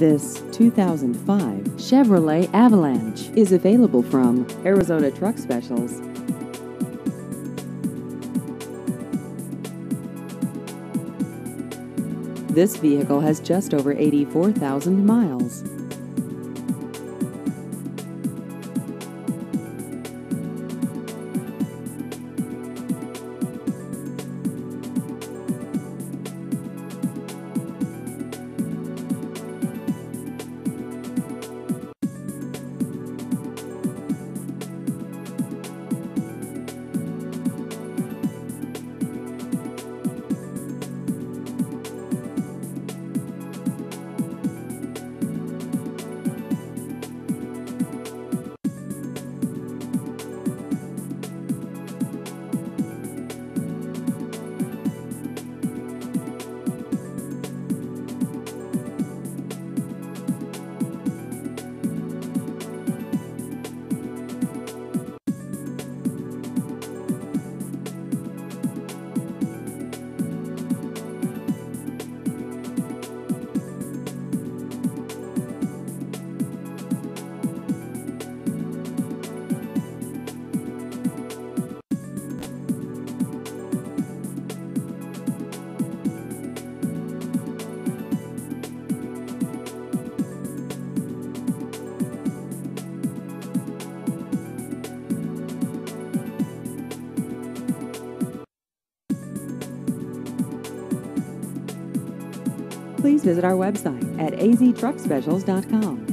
This 2005 Chevrolet Avalanche is available from Arizona Truck Specials. This vehicle has just over 84,000 miles. Please visit our website at aztruckspecials.com.